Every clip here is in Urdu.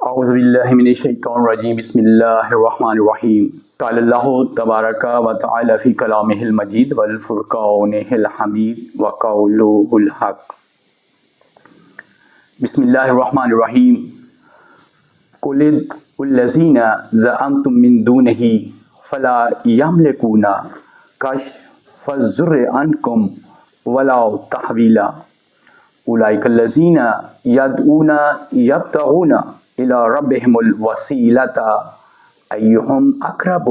اعوذ باللہ من الشیطان الرجیم بسم اللہ الرحمن الرحیم قال اللہ تبارک و تعالی فی کلامہ المجید والفرقانہ الحمید وقولہ الحق بسم اللہ الرحمن الرحیم قل الذین زعمتم من دونہ فلا یملکون کشف الضر عنکم ولا تحویلا اولئک الذین یدعون یبتغون الی ربہم الوسیلۃ ایہم اقرب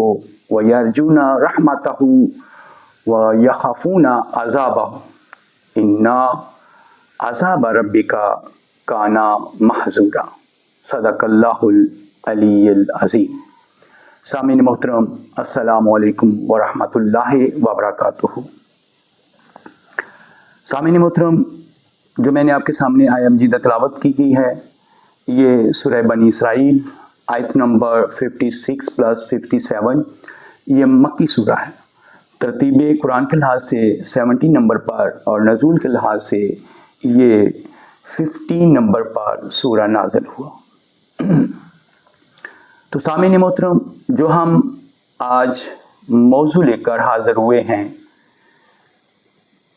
ویرجون رحمتہ ویخافون عذابہ ان عذاب ربک کان محذورا۔ صدق اللہ العلی العظیم۔ سامعین محترم، السلام علیکم ورحمۃ اللہ وبرکاتہ۔ سامعین محترم، جو میں نے آپ کے سامنے آیہ مجیدہ تلاوت کی ہے یہ سورہ بنی اسرائیل آیت نمبر 56+57، یہ مکی سورہ ہے۔ ترتیب قرآن کے لحاظ سے 70 نمبر پر اور نزول کے لحاظ سے یہ 15 نمبر پر سورہ نازل ہوا۔ تو سامعین محترم، جو ہم آج موضوع لے کر حاضر ہوئے ہیں،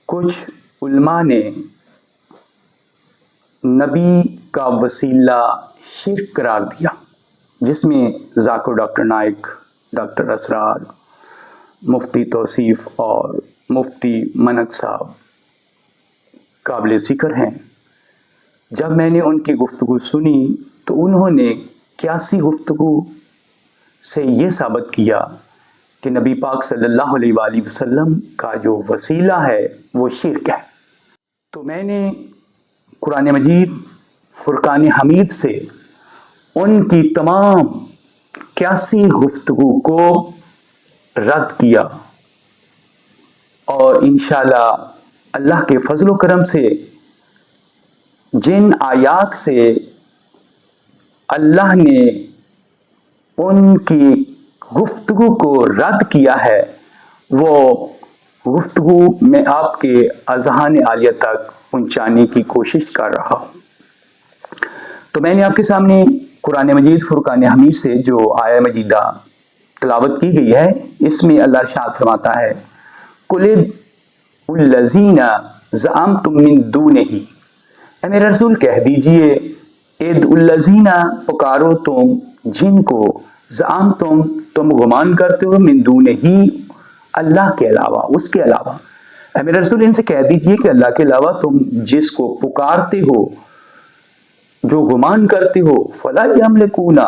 کچھ علماء نے نبی کا وسیلہ شرک قرار دیا، جس میں ذاکر ڈاکٹر نائک، ڈاکٹر اسرار، مفتی توصیف اور مفتی منک صاحب قابل ذکر ہیں۔ جب میں نے ان کی گفتگو سنی تو انہوں نے قیاسی گفتگو سے یہ ثابت کیا کہ نبی پاک صلی اللہ علیہ وآلہ وسلم کا جو وسیلہ ہے وہ شرک ہے۔ تو میں نے قرآن مجید فرقان حمید سے ان کی تمام قیاسی گفتگو کو رد کیا، اور انشاءاللہ اللہ کے فضل و کرم سے جن آیات سے اللہ نے ان کی گفتگو کو رد کیا ہے، وہ گفتگو میں آپ کے اذہان عالیہ تک پہنچانے کی کوشش کر رہا ہوں۔ تو میں نے آپ کے سامنے قرآن مجید فرقان حمید سے جو آیہ مجیدہ تلاوت کی گئی ہے، اس میں اللہ ارشاد فرماتا ہے قُلِ الَّذِينَ زَعَمْتُم مِّن دُونِهِ، اے میرے رسول کہہ دیجئے ادعوا الَّذِينَ، پکارو تم جن کو زعمتم تم گمان کرتے ہو من دونہی اللہ کے علاوہ، اس کے علاوہ۔ اے میرے رسول ان سے کہہ دیجئے کہ اللہ کے علاوہ تم جس کو پکارتے ہو، جو گمان کرتے ہو، فلا یملکون،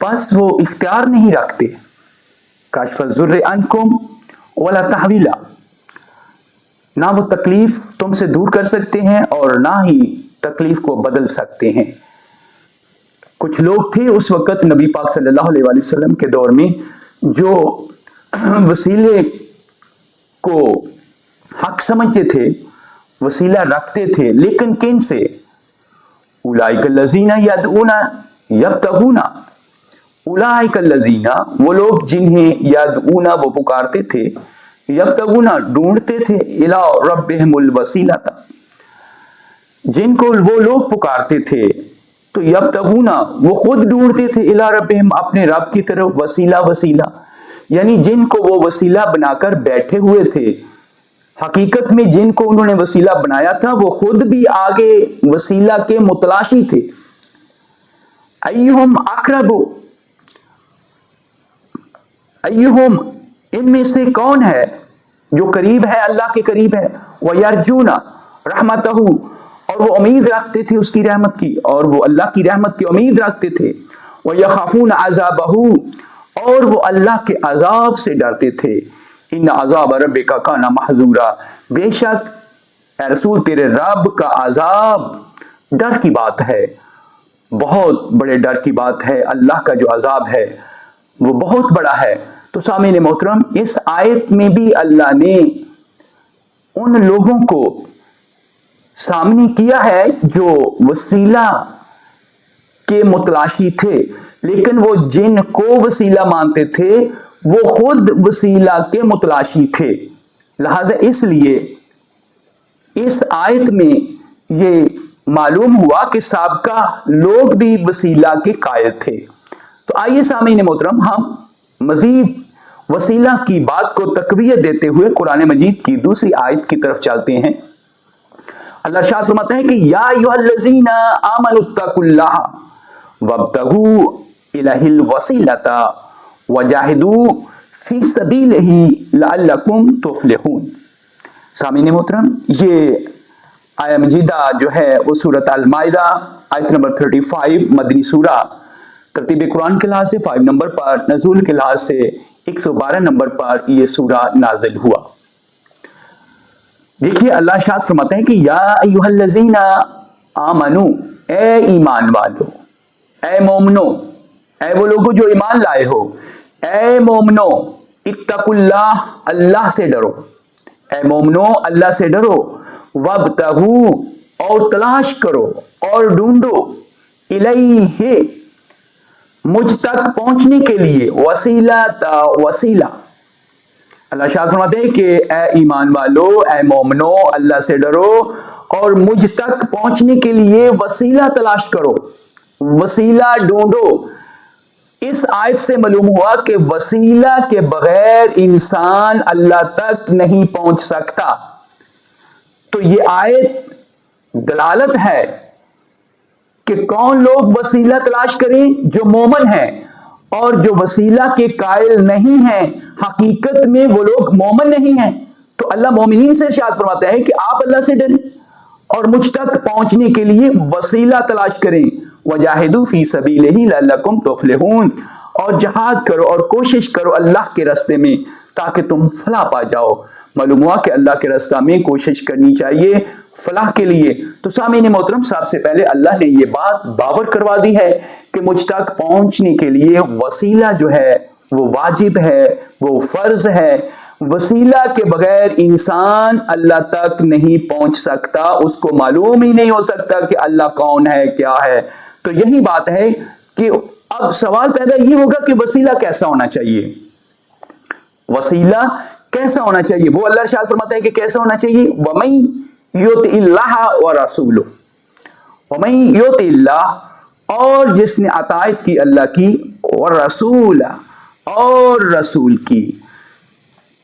پس وہ اختیار نہیں رکھتے، کاشف الضر عنکم ولا تحویلا، نہ وہ تکلیف تم سے دور کر سکتے ہیں اور نہ ہی تکلیف کو بدل سکتے ہیں۔ کچھ لوگ تھے اس وقت نبی پاک صلی اللہ علیہ وآلہ وسلم کے دور میں جو وسیلے کو حق سمجھتے تھے، وسیلہ رکھتے تھے، لیکن کن سے؟ اولئک الذین یدعون یبتغون، اولئک الذین، وہ لوگ جنہیں یدعون وہ پکارتے تھے، یبتغون ڈھونڈتے تھے، الی ربہم الوسیلۃ، جن کو وہ لوگ پکارتے تھے تو یبتغون وہ خود ڈھونڈتے تھے، الی ربہم اپنے رب کی طرف، وسیلہ، یعنی جن کو وہ وسیلہ بنا کر بیٹھے ہوئے تھے، حقیقت میں جن کو انہوں نے وسیلہ بنایا تھا وہ خود بھی آگے وسیلہ کے متلاشی تھے۔ ایہم اقرب، ایہم ان میں سے کون ہے جو قریب ہے، اللہ کے قریب ہے، وَيَرْجُونَ رَحْمَتَهُ، اور وہ امید رکھتے تھے اس کی رحمت کی، اور وہ اللہ کی رحمت کی امید رکھتے تھے، وَيَخَافُونَ عَذَابَهُ، اور وہ اللہ کے عذاب سے ڈرتے تھے، ان عذاب ربک کان محذورا، بے شک اے رسول تیرے رب کا عذاب ڈر کی بات ہے، بہت بڑے ڈر کی بات ہے، اللہ کا جو عذاب ہے وہ بہت بڑا ہے۔ تو سامعین محترم، اس آیت میں بھی اللہ نے ان لوگوں کو سامنے کیا ہے جو وسیلہ کے متلاشی تھے، لیکن وہ جن کو وسیلہ مانتے تھے وہ خود وسیلہ کے متلاشی تھے، لہذا اس لیے اس آیت میں یہ معلوم ہوا کہ سابقہ لوگ بھی وسیلہ کے قائل تھے۔ تو آئیے سامعین محترم ہم مزید وسیلہ کی بات کو تقویت دیتے ہوئے قرآن مجید کی دوسری آیت کی طرف چلتے ہیں۔ اللہ شاہ فرماتے ہیں کہ یا ایھا الذین آمنوا اتقوا اللہ وابتغوا الیہ الوسیلۃ وجاہدوا فی سبیلہ لعلکم تفلحون۔ سامعین محترم یہ آیہ مجیدہ جو ہے وہ سورۃ المائدہ آیت نمبر 35 مدنی سورہ، ترتیب قرآن کے لحاظ سے 5 نمبر پر، نزول کے لحاظ سے 112 نمبر پر یہ سورہ نازل ہوا۔ دیکھیے اللہ شاد فرماتے ہیں کہ یا ایھا الذین آمنو، اے ایمان والو، اے مومنو، اے وہ لوگوں جو ایمان لائے ہو، اے مومنو اتقوا اللہ، اللہ سے ڈرو، اے مومنو اللہ سے ڈرو، وابتغوا اور تلاش کرو اور ڈھونڈو، الیہ مجھ تک پہنچنے کے لیے، وسیلہ۔ اللہ شاہ فرماتے ہیں کہ اے ایمان والو، اے مومنو اللہ سے ڈرو اور مجھ تک پہنچنے کے لیے وسیلہ تلاش کرو، وسیلہ ڈھونڈو۔ اس آیت سے معلوم ہوا کہ وسیلہ کے بغیر انسان اللہ تک نہیں پہنچ سکتا۔ تو یہ آیت دلالت ہے کہ کون لوگ وسیلہ تلاش کریں؟ جو مومن ہیں، اور جو وسیلہ کے قائل نہیں ہیں حقیقت میں وہ لوگ مومن نہیں ہیں۔ تو اللہ مومنین سے ارشاد فرماتا ہے کہ آپ اللہ سے ڈریں اور مجھ تک پہنچنے کے لیے وسیلہ تلاش کریں، وجاہدوا فی سبیلہ لعلکم تفلحون، اور جہاد کرو اور کوشش کرو اللہ کے راستے میں تاکہ تم فلاح پا جاؤ۔ معلوم ہوا کہ اللہ کے راستے میں کوشش کرنی چاہیے فلاح کے لیے۔ تو سامعین محترم سب سے پہلے اللہ نے یہ بات باور کروا دی ہے کہ مجھ تک پہنچنے کے لیے وسیلہ جو ہے وہ واجب ہے، وہ فرض ہے۔ وسیلہ کے بغیر انسان اللہ تک نہیں پہنچ سکتا، اس کو معلوم ہی نہیں ہو سکتا کہ اللہ کون ہے، کیا ہے۔ تو یہی بات ہے کہ اب سوال پیدا یہ ہوگا کہ وسیلہ کیسا ہونا چاہیے؟ وسیلہ کیسا ہونا چاہیے؟ وہ اللہ ارشاد فرماتا ہے کہ کیسا ہونا چاہیے؟ وَمَن یُطِعِ اللَّهَ وَرَسُولَهُ، وَمَن یُطِعِ اللَّهَ، اور جس نے اطاعت کی اللہ کی، وَالرَّسُولَ، اور رسول کی،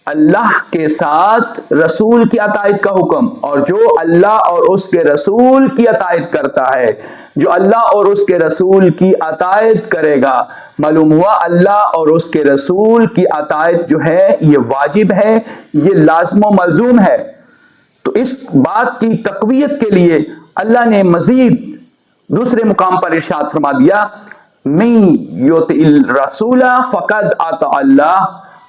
اللہ کے ساتھ رسول کی اطاعت کا حکم، اور جو اللہ اور اس کے رسول کی اطاعت کرتا ہے، جو اللہ اور اس کے رسول کی اطاعت کرے گا، معلوم ہوا اللہ اور اس کے رسول کی اطاعت جو ہے یہ واجب ہے، یہ لازم و ملزوم ہے۔ تو اس بات کی تقویت کے لیے اللہ نے مزید دوسرے مقام پر ارشاد فرما دیا، من یطع الرسول فقد اطاع اللہ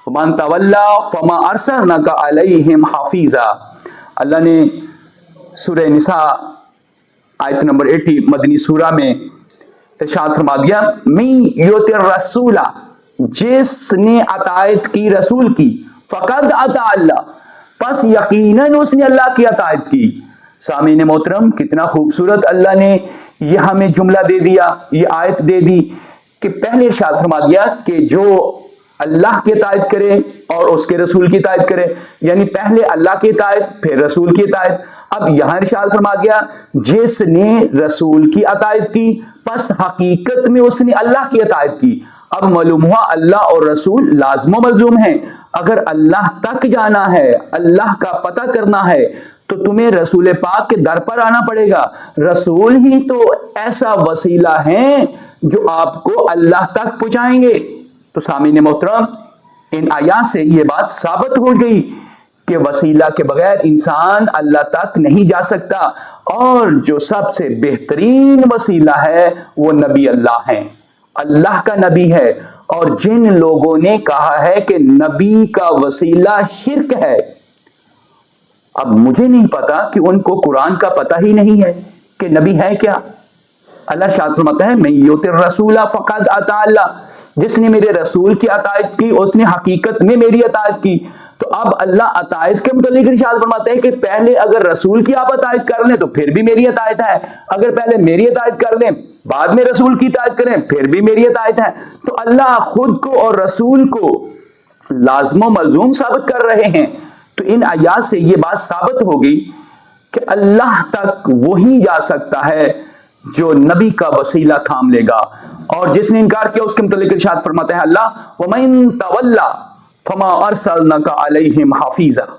ومن تولی فما ارسلناک علیہم حفیظا۔ اللہ نے سورہ نساء آیت نمبر 80 مدنی سورہ میں ارشاد فرما دیا، من یطع الرسول، جس نے اطاعت کی رسول کی، فقد اطاع اللہ، پس یقیناً اس نے اللہ کی اطاعت کی۔ سامعین محترم کتنا خوبصورت اللہ نے یہ ہمیں جملہ دے دیا، یہ آیت دے دی کہ پہلے ارشاد فرما دیا کہ جو اللہ کی اطاعت کرے اور اس کے رسول کی اطاعت کرے، یعنی پہلے اللہ کی اطاعت پھر رسول کی اطاعت۔ اب یہاں ارشاد فرما دیا جس نے رسول کی اطاعت کی پس حقیقت میں اس نے اللہ کی اطاعت کی۔ اب معلوم ہوا اللہ اور رسول لازم و ملزوم ہیں۔ اگر اللہ تک جانا ہے، اللہ کا پتہ کرنا ہے، تو تمہیں رسول پاک کے در پر آنا پڑے گا۔ رسول ہی تو ایسا وسیلہ ہیں جو آپ کو اللہ تک پہنچائیں گے۔ تو سامعین محترم ان آیات سے یہ بات ثابت ہو گئی کہ وسیلہ کے بغیر انسان اللہ تک نہیں جا سکتا، اور جو سب سے بہترین وسیلہ ہے وہ نبی اللہ ہیں، اللہ کا نبی ہے۔ اور جن لوگوں نے کہا ہے کہ نبی کا وسیلہ شرک ہے، اب مجھے نہیں پتا کہ ان کو قرآن کا پتہ ہی نہیں ہے کہ نبی ہے کیا۔ اللہ شاد فرماتا ہے من یطع الرسول فقد اطاع اللہ، جس نے میرے رسول کی اطاعت کی اس نے حقیقت میں میری اطاعت کی۔ تو اب اللہ اطاعت کے متعلق ارشاد فرماتا ہے کہ پہلے اگر رسول کی آپ اطاعت کر لیں تو پھر بھی میری اطاعت ہے، اگر پہلے میری اطاعت کر لیں بعد میں رسول کی اطاعت کریں پھر بھی میری اطاعت ہے۔ تو اللہ خود کو اور رسول کو لازم و ملزوم ثابت کر رہے ہیں۔ تو ان آیات سے یہ بات ثابت ہو گئی کہ اللہ تک وہی جا سکتا ہے جو نبی کا وسیلہ تھام لے گا، اور جس نے انکار کیا اس کے متعلق ارشاد فرماتے ہیں اللہ وَمَن تَوَلَّى فَمَا أَرْسَلْنَاكَ عَلَيْهِمْ حَفِيظًا،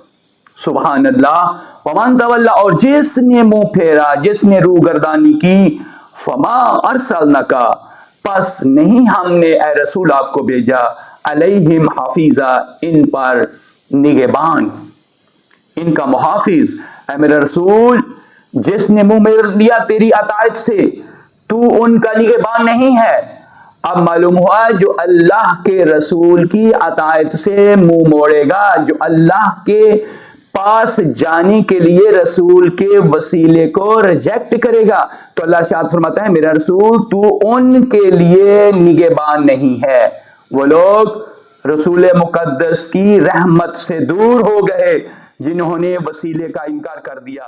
سبحان اللہ، وَمَن تَوَلَّى، اور جس نے منہ پھیرا، جس نے روگردانی کی، فَمَا أَرْسَلْنَاكَ، پس نہیں ہم نے اے رسول آپ کو بھیجا، علیہم حفیظا، ان پر نگہبان، ان کا محافظ۔ اے میرے رسول، جس نے منہ موڑ لیا تیری اطاعت سے، تو ان کا نگہبان نہیں ہے۔ اب معلوم ہوا جو اللہ کے رسول کی اطاعت سے منہ موڑے گا، جو اللہ کے پاس جانے کے لیے رسول کے وسیلے کو ریجیکٹ کرے گا، تو اللہ ارشاد فرماتا ہے میرا رسول تو ان کے لیے نگہبان نہیں ہے۔ وہ لوگ رسول مقدس کی رحمت سے دور ہو گئے جنہوں نے وسیلے کا انکار کر دیا۔